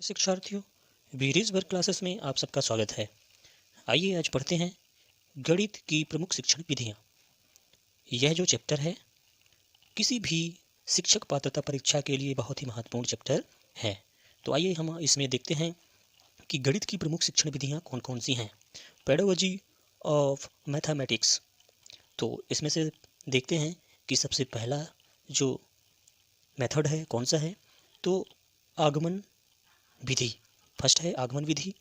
शिक्षार्थियों, वीरीज work classes में आप सबका स्वागत है। आइए आज पढ़ते हैं गणित की प्रमुख शिक्षण विधियाँ। यह जो चैप्टर है किसी भी शिक्षक पात्रता परीक्षा के लिए बहुत ही महत्वपूर्ण चैप्टर है। तो आइए हम इसमें देखते हैं कि गणित की प्रमुख शिक्षण विधियाँ कौन कौन सी हैं। Pedagogy of mathematics. तो इसमें से देखते हैं कि सबसे पहला जो मेथड है कौन सा है। तो आगमन विधि फर्स्ट है, आगमन विधि।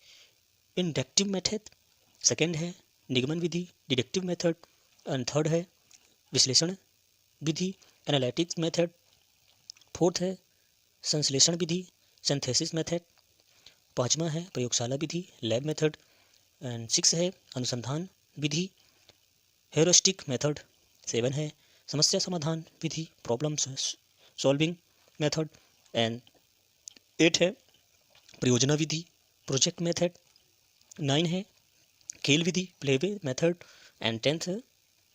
इंडक्टिव मेथड सेकंड है, निगमन विधि डिडक्टिव मेथड, एंड थर्ड है विश्लेषण विधि एनालिटिक्स मेथड, फोर्थ है संश्लेषण विधि सिंथेसिस मेथड, पांचवा है प्रयोगशाला विधि लैब मेथड, एंड सिक्स है अनुसंधान विधि हेरोस्टिक मेथड, सेवन है समस्या समाधान विधि problem solving method, and eight है परियोजना विधि प्रोजेक्ट मेथड, नाइन है खेल विधि प्लेवे मेथड, एंड टेंथ है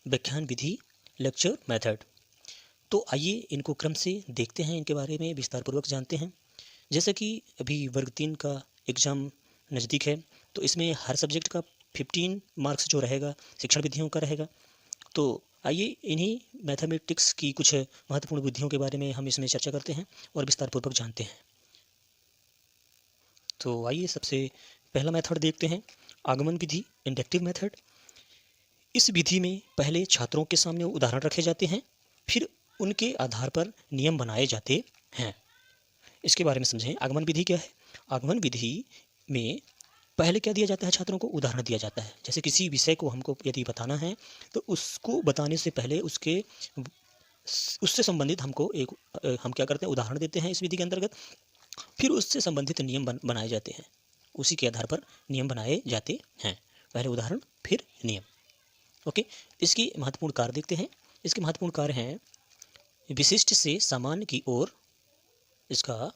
व्याख्यान विधि लेक्चर मेथड। तो आइए इनको क्रम से देखते हैं, इनके बारे में विस्तार पूर्वक जानते हैं। जैसे कि अभी वर्ग 3 का एग्ज़ाम नज़दीक है, तो इसमें हर सब्जेक्ट का 15 मार्क्स जो रहेगा शिक्षण विधियों का रहेगा। तो आइए इन्हीं मैथमेटिक्स की कुछ महत्वपूर्ण विधियों के बारे में हम इसमें चर्चा करते हैं और विस्तार पूर्वक जानते हैं। तो आइए सबसे पहला मेथड देखते हैं, आगमन विधि इंडक्टिव मेथड। इस विधि में पहले छात्रों के सामने उदाहरण रखे जाते हैं, फिर उनके आधार पर नियम बनाए जाते हैं। इसके बारे में समझें, आगमन विधि क्या है। आगमन विधि में पहले क्या दिया जाता है, छात्रों को उदाहरण दिया जाता है। जैसे किसी विषय को हमको यदि बताना है तो उसको बताने से पहले उससे संबंधित हमको हम क्या करते हैं, उदाहरण देते हैं इस विधि के अंतर्गत। फिर उससे संबंधित नियम बनाए जाते हैं, उसी के आधार पर नियम बनाए जाते हैं। पहले उदाहरण फिर नियम। ओके, इसकी महत्वपूर्ण कार्य देखते हैं। इसके महत्वपूर्ण कार्य हैं, विशिष्ट से सामान्य की ओर इसका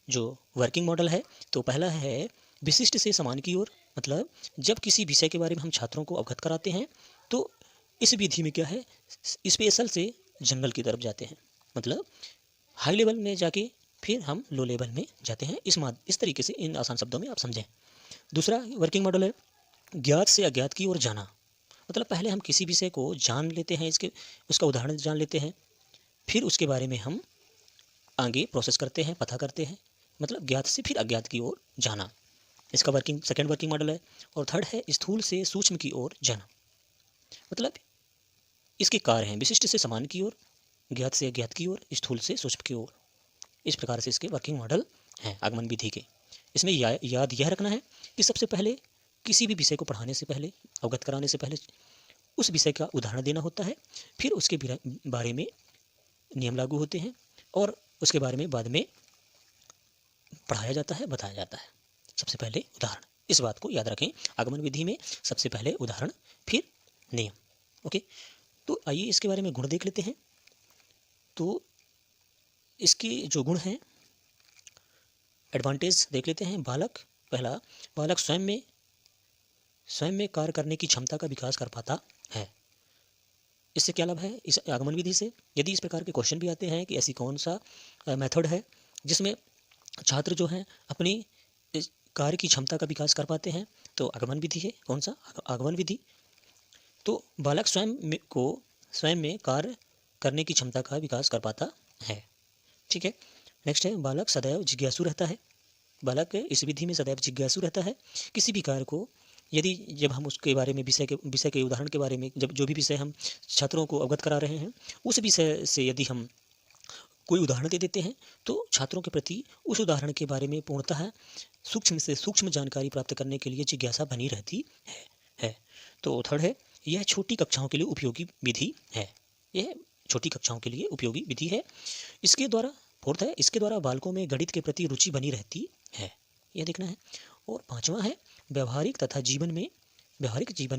जो वर्किंग मॉडल है। तो पहला है विशिष्ट से सामान्य की ओर, मतलब जब किसी विषय के बारे में हम छात्रों को अवगत कराते हैं तो इस विधि में क्या है, स्पेशल से जनरल की तरफ जाते हैं। मतलब हाई लेवल में जाके फिर हम लो लेवल में जाते हैं। इस तरीके से इन आसान शब्दों में आप समझें। दूसरा वर्किंग मॉडल है ज्ञात से अज्ञात की ओर जाना। मतलब पहले हम किसी विषय को जान लेते हैं, उसका उदाहरण जान लेते हैं, फिर उसके बारे में हम आगे प्रोसेस करते हैं, पता करते हैं। मतलब ज्ञात से फिर अज्ञात की ओर जाना, इसका सेकंड वर्किंग मॉडल है। और थर्ड है स्थूल से सूक्ष्म की ओर जाना। मतलब इसके कार्य हैं विशिष्ट से समान की ओर, ज्ञात से अज्ञात की ओर, स्थूल से सूक्ष्म की ओर। इस प्रकार से इसके वर्किंग मॉडल हैं आगमन विधि के। इसमें याद यह रखना है कि सबसे पहले किसी भी विषय को पढ़ाने से पहले, अवगत कराने से पहले उस विषय का उदाहरण देना होता है, फिर उसके बारे में नियम लागू होते हैं और उसके बारे में बाद में पढ़ाया जाता है, बताया जाता है। सबसे पहले उदाहरण, इस बात को याद रखें। आगमन विधि में सबसे पहले उदाहरण फिर नियम। ओके, तो आइए इसके बारे में गुण देख लेते हैं। तो इसके जो गुण हैं, एडवांटेज देख लेते हैं। पहला बालक स्वयं में कार्य करने की क्षमता का विकास कर पाता है। इससे क्या लाभ है इस आगमन विधि से। यदि इस प्रकार के क्वेश्चन भी आते हैं कि ऐसी कौन सा मेथड है जिसमें छात्र जो हैं अपनी कार्य की क्षमता का विकास कर पाते हैं, तो आगमन विधि है। कौन सा, आगमन विधि। तो बालक स्वयं में कार्य करने की क्षमता का विकास कर पाता है। ठीक है, नेक्स्ट है बालक सदैव जिज्ञासु रहता है। बालक इस विधि में सदैव जिज्ञासु रहता है। किसी भी कार्य को जब हम उसके बारे में विषय के उदाहरण के बारे में, जब जो भी विषय हम छात्रों को अवगत करा रहे हैं, उस विषय से यदि हम कोई उदाहरण दे देते हैं तो छात्रों के प्रति उस उदाहरण के बारे में पूर्णतः सूक्ष्म से सूक्ष्म जानकारी प्राप्त करने के लिए जिज्ञासा बनी रहती है। तो थर्ड है, यह छोटी कक्षाओं के लिए उपयोगी विधि है। यह छोटी कक्षाओं के लिए उपयोगी विधि है। इसके द्वारा फोर्थ है, इसके द्वारा बालकों में गणित के प्रति रुचि बनी रहती है, यह देखना है। और पांचवा है व्यवहारिक जीवन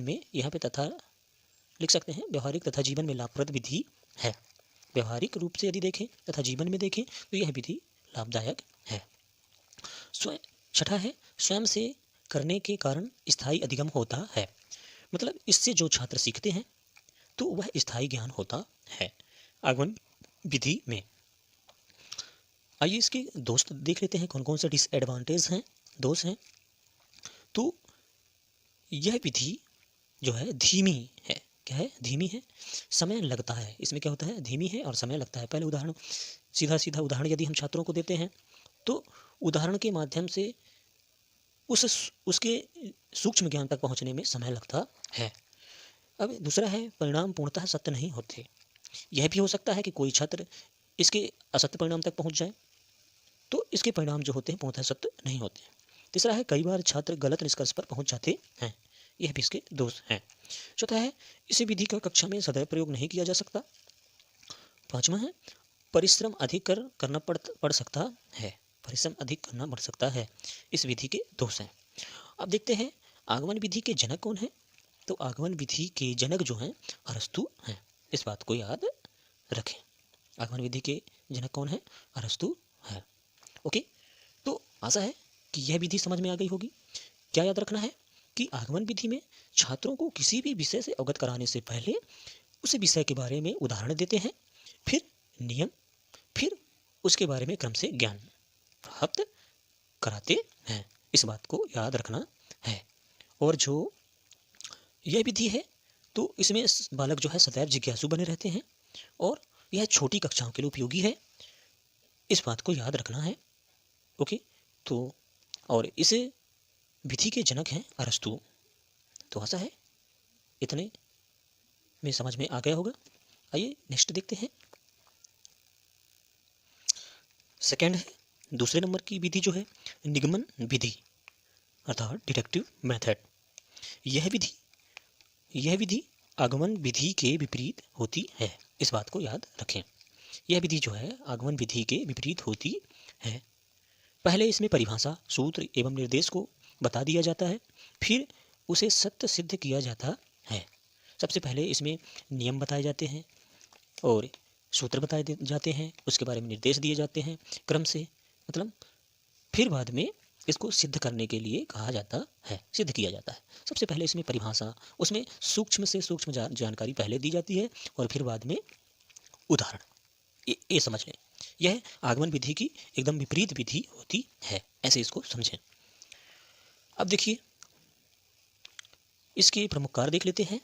में यहाँ पे तथा लिख सकते हैं, व्यवहारिक तथा जीवन में लाभप्रद विधि है। व्यवहारिक रूप से यदि देखें तथा जीवन में देखें तो यह विधि लाभदायक है। छठा है, स्वयं से करने के कारण स्थायी अधिगम होता है। मतलब इससे जो छात्र सीखते हैं तो वह स्थायी ज्ञान होता है आगमन विधि में। आइए इसके दोस्त देख लेते हैं, कौन कौन से डिसएडवांटेज हैं, दोष हैं। तो यह विधि जो है धीमी है। क्या है? धीमी है, समय लगता है। इसमें क्या होता है? धीमी है और समय लगता है। पहले उदाहरण, सीधा सीधा उदाहरण यदि हम छात्रों को देते हैं तो उदाहरण के माध्यम से उसके सूक्ष्म ज्ञान तक पहुंचने में समय लगता है। अब दूसरा है, परिणाम पूर्णतः सत्य नहीं होते। यह भी हो सकता है कि कोई छात्र इसके असत्य परिणाम तक पहुंच जाए, तो इसके परिणाम जो होते हैं पूर्णतः सत्य नहीं होते। तीसरा है, कई बार छात्र गलत निष्कर्ष पर पहुंच जाते हैं। यह भी इसके दोष हैं। चौथा है, इसी विधि का कक्षा में सदैव प्रयोग नहीं किया जा सकता। पांचवा है, परिश्रम अधिक करना पड़ सकता है। परिश्रम अधिक करना पड़ सकता है। इस विधि के दोष हैं। अब देखते हैं आगमन विधि के जनक कौन है। तो आगमन विधि के जनक जो हैं अरस्तु हैं। इस बात को याद रखें। आगमन विधि के जनक कौन है? अरस्तु है। ओके, तो आशा है कि यह विधि समझ में आ गई होगी। क्या याद रखना है कि आगमन विधि में छात्रों को किसी भी विषय से अवगत कराने से पहले उस विषय के बारे में उदाहरण देते हैं, फिर नियम, फिर उसके बारे में क्रम से ज्ञान प्राप्त कराते हैं। इस बात को याद रखना है। और जो यह विधि है तो इसमें बालक जो है सदैव जिज्ञासु बने रहते हैं और यह छोटी कक्षाओं के लिए उपयोगी है। इस बात को याद रखना है। ओके, तो और इस विधि के जनक हैं अरस्तु। तो आशा है इतने में समझ में आ गया होगा। आइए नेक्स्ट देखते हैं। सेकंड है, दूसरे नंबर की विधि जो है निगमन विधि अर्थात डिडक्टिव मेथड। यह विधि आगमन विधि के विपरीत होती है। इस बात को याद रखें। यह विधि जो है आगमन विधि के विपरीत होती है। पहले इसमें परिभाषा, सूत्र एवं निर्देश को बता दिया जाता है, फिर उसे सत्य सिद्ध किया जाता है। सबसे पहले इसमें नियम बताए जाते हैं और सूत्र बताए जाते हैं, उसके बारे में निर्देश दिए जाते हैं क्रम से, मतलब फिर बाद में इसको सिद्ध करने के लिए कहा जाता है, सिद्ध किया जाता है। सबसे पहले इसमें परिभाषा, उसमें सूक्ष्म से सूक्ष्म जानकारी पहले दी जाती है और फिर बाद में उदाहरण। ये समझ लें, यह आगमन विधि की एकदम विपरीत विधि होती है, ऐसे इसको समझें। अब देखिए इसके प्रमुख कार्य देख लेते हैं,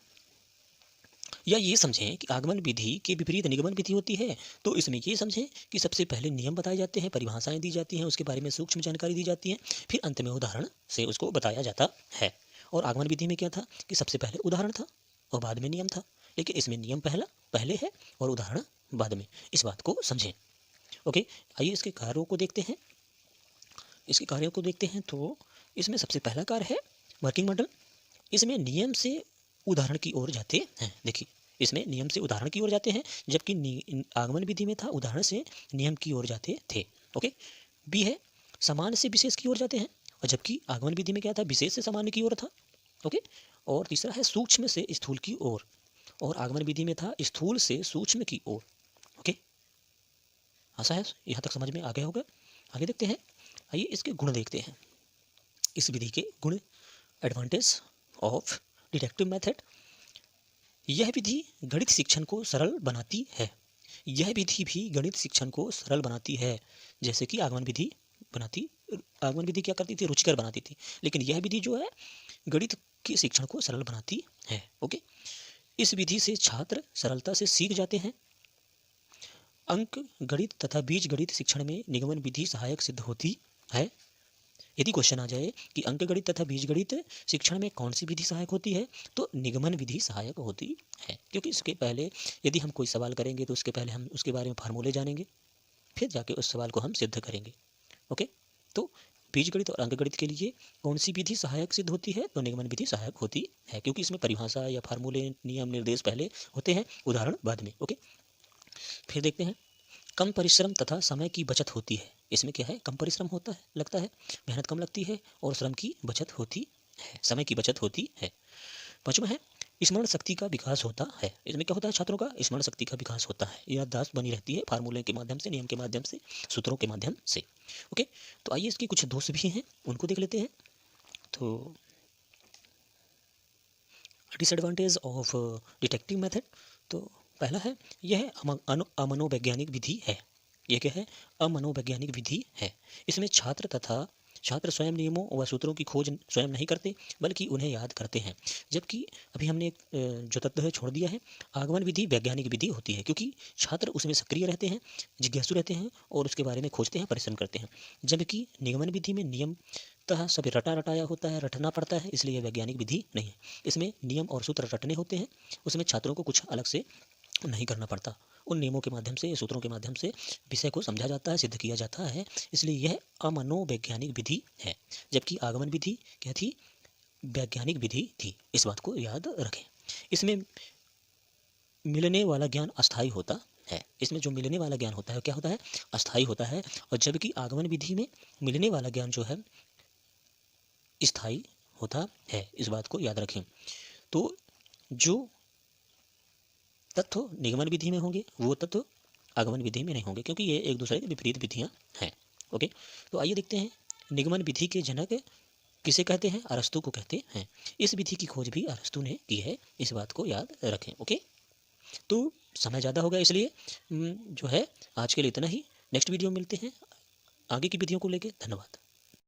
या ये समझें कि आगमन विधि के विपरीत निगमन विधि होती है। तो इसमें ये समझें कि सबसे पहले नियम बताए जाते हैं, परिभाषाएं दी जाती हैं, उसके बारे में सूक्ष्म जानकारी दी जाती है, फिर अंत में उदाहरण से उसको बताया जाता है। और आगमन विधि में क्या था कि सबसे पहले उदाहरण था और बाद में नियम था, लेकिन इसमें नियम पहले है और उदाहरण बाद में। इस बात को समझें। ओके, आइए इसके कार्यों को देखते हैं। इसके कार्यों को देखते हैं तो इसमें सबसे पहला कार्य है वर्किंग मॉडल। इसमें नियम से उदाहरण की ओर जाते हैं। देखिए इसमें नियम से उदाहरण की ओर जाते हैं, जबकि आगमन विधि में था उदाहरण से नियम की ओर जाते थे। ओके, बी है सामान्य से विशेष की ओर जाते हैं, और जबकि आगमन विधि में क्या था, विशेष से सामान्य की ओर था। ओके, और तीसरा है सूक्ष्म से स्थूल की ओर, और आगमन विधि में था स्थूल से सूक्ष्म की ओर। ओके, आशा है यहाँ तक समझ में आ गया होगा। आगे देखते हैं। आइए इसके गुण देखते हैं, इस विधि के गुण, एडवांटेज ऑफ डिडक्टिव मेथड। यह विधि गणित शिक्षण को सरल बनाती है। यह विधि भी गणित शिक्षण को सरल बनाती है, जैसे कि आगमन विधि क्या करती थी, रुचिकर बनाती थी, लेकिन यह विधि जो है गणित के शिक्षण को सरल बनाती है। ओके, इस विधि से छात्र सरलता से सीख जाते हैं। अंक गणित तथा बीज गणित शिक्षण में निगमन विधि सहायक सिद्ध होती है। यदि क्वेश्चन आ जाए कि अंक गणित तथा बीज गणित शिक्षण में कौन सी विधि सहायक होती है, तो निगमन विधि सहायक होती है, क्योंकि इसके पहले यदि हम कोई सवाल करेंगे तो उसके पहले हम उसके बारे में फार्मूले जानेंगे, फिर जाके उस सवाल को हम सिद्ध करेंगे। ओके, तो बीज गणित और अंक गणित के लिए कौन सी विधि सहायक सिद्ध होती है, तो निगमन विधि सहायक होती है, क्योंकि इसमें परिभाषा या फार्मूले, नियम, निर्देश पहले होते हैं, उदाहरण बाद में। ओके, फिर देखते हैं कम परिश्रम तथा समय की बचत होती है। इसमें क्या है, कम परिश्रम होता है, लगता है, मेहनत कम लगती है और श्रम की बचत होती है, समय की बचत होती है। पांचवा है स्मरण शक्ति का विकास होता है। इसमें क्या होता है, छात्रों का स्मरण शक्ति का विकास होता है, याददाश्त बनी रहती है फार्मूले के माध्यम से, नियम के माध्यम से, सूत्रों के माध्यम से। ओके, तो आइए इसके कुछ दोष भी हैं, उनको देख लेते हैं। तो डिसएडवांटेज ऑफ डिटेक्टिव मेथड, तो पहला है यह अमनोवैज्ञानिक विधि है। ये क्या है? अमनोवैज्ञानिक विधि है। इसमें छात्र स्वयं नियमों व सूत्रों की खोज स्वयं नहीं करते, बल्कि उन्हें याद करते हैं। जबकि अभी हमने एक जो तत्व है छोड़ दिया है। आगमन विधि वैज्ञानिक विधि होती है, क्योंकि छात्र उसमें सक्रिय रहते हैं, जिज्ञासु रहते हैं और उसके बारे में खोजते हैं, परिश्रम करते हैं। जबकि निगमन विधि में नियमतः सब रटा रटाया होता है, रटना पड़ता है, इसलिए वैज्ञानिक विधि नहीं है। इसमें नियम और सूत्र रटने होते हैं, उसमें छात्रों को कुछ अलग से नहीं करना पड़ता। उन नियमों के माध्यम से, सूत्रों के माध्यम से विषय को समझा जाता है, सिद्ध किया जाता है, इसलिए यह अमनोवैज्ञानिक विधि है। जबकि आगमन विधि क्या थी? वैज्ञानिक विधि थी। इस बात को याद रखें। इसमें मिलने वाला ज्ञान अस्थायी होता है। इसमें जो मिलने वाला ज्ञान होता है क्या होता है? अस्थायी होता है। और जबकि आगमन विधि में मिलने वाला ज्ञान जो है स्थायी होता है। इस बात को याद रखें। तो जो तत्व निगमन विधि में होंगे वो तत्व आगमन विधि में नहीं होंगे, क्योंकि ये एक दूसरे के विपरीत विधियां हैं। ओके, तो आइए देखते हैं निगमन विधि के जनक किसे कहते हैं? अरस्तु को कहते हैं। इस विधि की खोज भी अरस्तु ने की है, इस बात को याद रखें। ओके, तो समय ज़्यादा हो गया, इसलिए जो है आज के लिए इतना ही। नेक्स्ट वीडियो में मिलते हैं आगे की विधियों को लेकर। धन्यवाद।